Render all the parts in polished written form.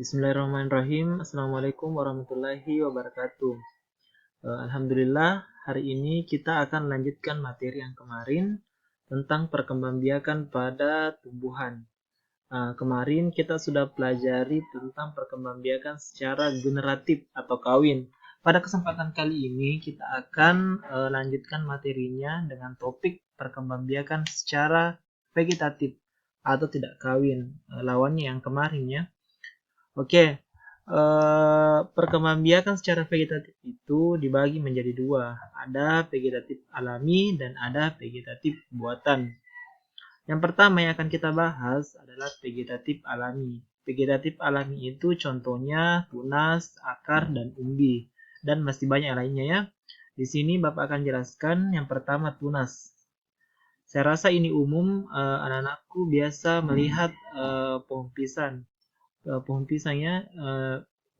Bismillahirrahmanirrahim. Assalamualaikum warahmatullahi wabarakatuh. Alhamdulillah, hari ini kita akan lanjutkan materi yang kemarin tentang perkembangbiakan pada tumbuhan. Kemarin kita sudah pelajari tentang perkembangbiakan secara generatif atau kawin. Pada kesempatan kali ini kita akan lanjutkan materinya dengan topik perkembangbiakan secara vegetatif atau tidak kawin. Lawannya yang kemarin ya. Oke, perkembangbiakan secara vegetatif itu dibagi menjadi dua. Ada vegetatif alami dan ada vegetatif buatan. Yang pertama yang akan kita bahas adalah vegetatif alami. Vegetatif alami itu contohnya tunas, akar, dan umbi. Dan masih banyak lainnya ya. Di sini Bapak akan jelaskan yang pertama tunas. Saya rasa ini umum, anak-anakku biasa melihat pohon pisang. Pohon pisangnya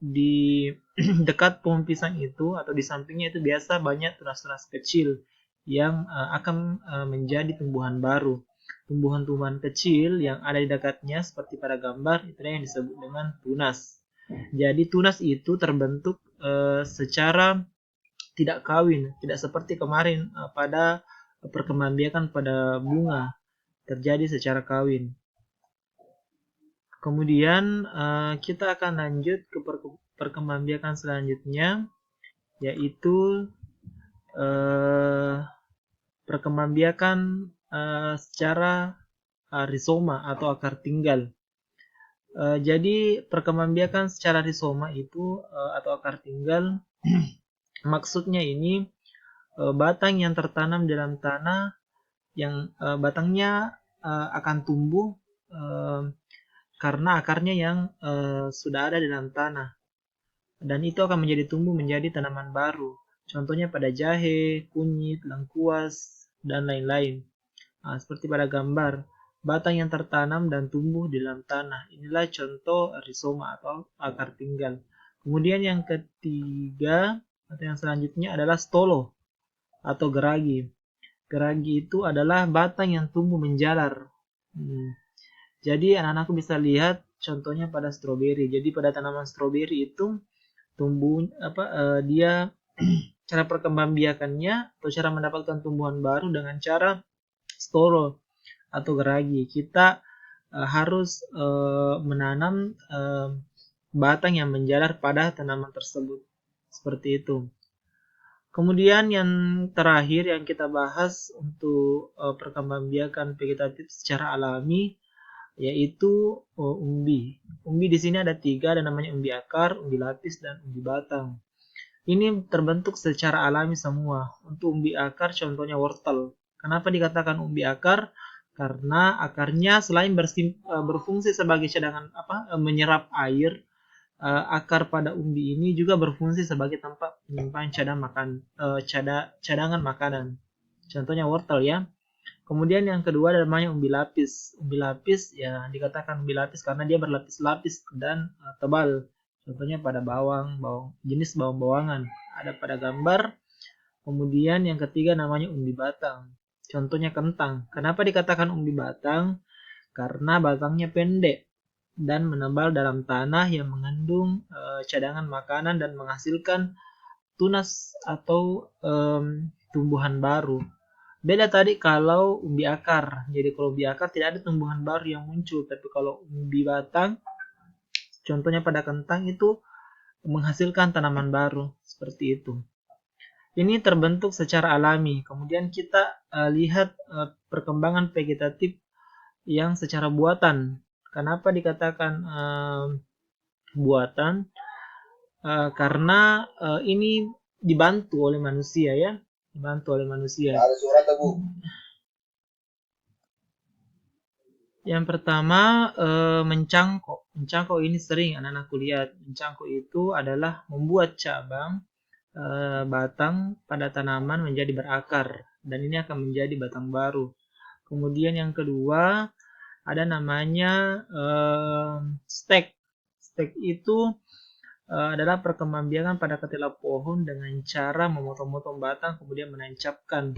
di dekat pohon pisang itu atau di sampingnya itu biasa banyak tunas-tunas kecil yang akan menjadi tumbuhan baru. Tumbuhan-tumbuhan kecil yang ada di dekatnya seperti pada gambar itu yang disebut dengan tunas. Jadi tunas itu terbentuk secara tidak kawin, tidak seperti kemarin pada perkembangbiakan pada bunga terjadi secara kawin. Kemudian kita akan lanjut ke perkembangbiakan selanjutnya, yaitu perkembangbiakan secara rizoma atau akar tinggal. Jadi perkembangbiakan secara rizoma itu atau akar tinggal maksudnya ini batang yang tertanam dalam tanah yang batangnya akan tumbuh karena akarnya yang sudah ada di dalam tanah. Dan itu akan tumbuh menjadi tanaman baru. Contohnya pada jahe, kunyit, lengkuas, dan lain-lain. Seperti pada gambar, batang yang tertanam dan tumbuh di dalam tanah. Inilah contoh rizoma atau akar tinggal. Kemudian yang ketiga, atau yang selanjutnya adalah stolo atau geragi. Geragi itu adalah batang yang tumbuh menjalar. Jadi anak-anakku bisa lihat contohnya pada stroberi. Jadi pada tanaman stroberi itu tumbuh dia cara perkembangbiakannya atau cara mendapatkan tumbuhan baru dengan cara stolo atau geragi. Kita harus menanam batang yang menjalar pada tanaman tersebut. Seperti itu. Kemudian yang terakhir yang kita bahas untuk perkembangbiakan vegetatif secara alami yaitu umbi. Umbi di sini ada 3, ada namanya umbi akar, umbi lapis, dan umbi batang. Ini terbentuk secara alami semua. Untuk umbi akar contohnya wortel. Kenapa dikatakan umbi akar? Karena akarnya selain berfungsi sebagai cadangan menyerap air, akar pada umbi ini juga berfungsi sebagai tempat penyimpanan cadangan makanan. Contohnya wortel ya. Kemudian yang kedua namanya umbi lapis. Umbi lapis ya dikatakan umbi lapis karena dia berlapis-lapis dan tebal. Contohnya pada jenis bawang-bawangan. Ada pada gambar. Kemudian yang ketiga namanya umbi batang. Contohnya kentang. Kenapa dikatakan umbi batang? Karena batangnya pendek dan menebal dalam tanah yang mengandung cadangan makanan dan menghasilkan tunas atau tumbuhan baru. Beda tadi kalau umbi akar. Jadi kalau umbi akar tidak ada tumbuhan baru yang muncul. Tapi kalau umbi batang, contohnya pada kentang itu menghasilkan tanaman baru. Seperti itu. Ini terbentuk secara alami. Kemudian kita lihat perkembangan vegetatif yang secara buatan. Kenapa dikatakan buatan? Karena ini dibantu oleh manusia ya. Dibantu oleh manusia. Ada surat Bu. Yang pertama mencangkok. Mencangkok ini sering anak-anakku lihat. Mencangkok itu adalah membuat cabang batang pada tanaman menjadi berakar dan ini akan menjadi batang baru. Kemudian yang kedua ada namanya stek. Stek itu adalah perkembangbiakan pada ketela pohon dengan cara memotong-motong batang kemudian menancapkan.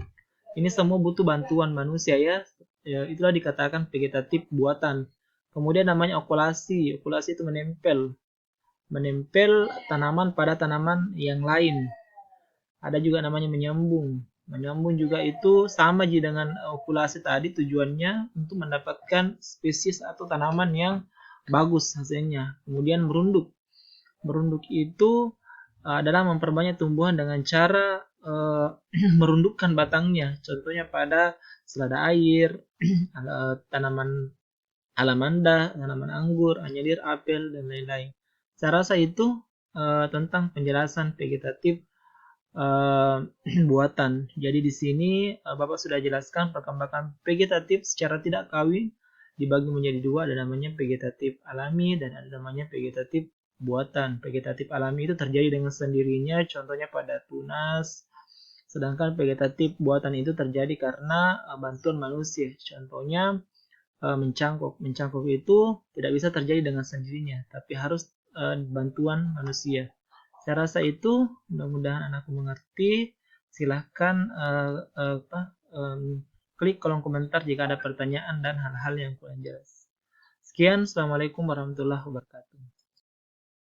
Ini semua butuh bantuan manusia ya. Itulah dikatakan vegetatif buatan. Kemudian namanya okulasi. Okulasi itu menempel. menempel tanaman pada tanaman yang lain. Ada juga namanya menyambung. Menyambung juga itu sama aja dengan okulasi tadi, tujuannya untuk mendapatkan spesies atau tanaman yang bagus hasilnya. Kemudian merunduk. Merunduk itu adalah memperbanyak tumbuhan dengan cara merundukkan batangnya. Contohnya pada selada air, tanaman alamanda, tanaman anggur, anyelir, apel, dan lain-lain. Saya rasa itu tentang penjelasan vegetatif buatan. Jadi di sini Bapak sudah jelaskan perkembangan vegetatif secara tidak kawin dibagi menjadi dua, ada namanya vegetatif alami dan ada namanya vegetatif buatan. Vegetatif alami itu terjadi dengan sendirinya, contohnya pada tunas. Sedangkan vegetatif buatan itu terjadi karena bantuan manusia. Contohnya mencangkok. Mencangkok itu tidak bisa terjadi dengan sendirinya, tapi harus bantuan manusia. Saya rasa itu, mudah-mudahan anakku mengerti. Silahkan klik kolom komentar jika ada pertanyaan dan hal-hal yang kurang jelas. Sekian, Assalamualaikum warahmatullahi wabarakatuh.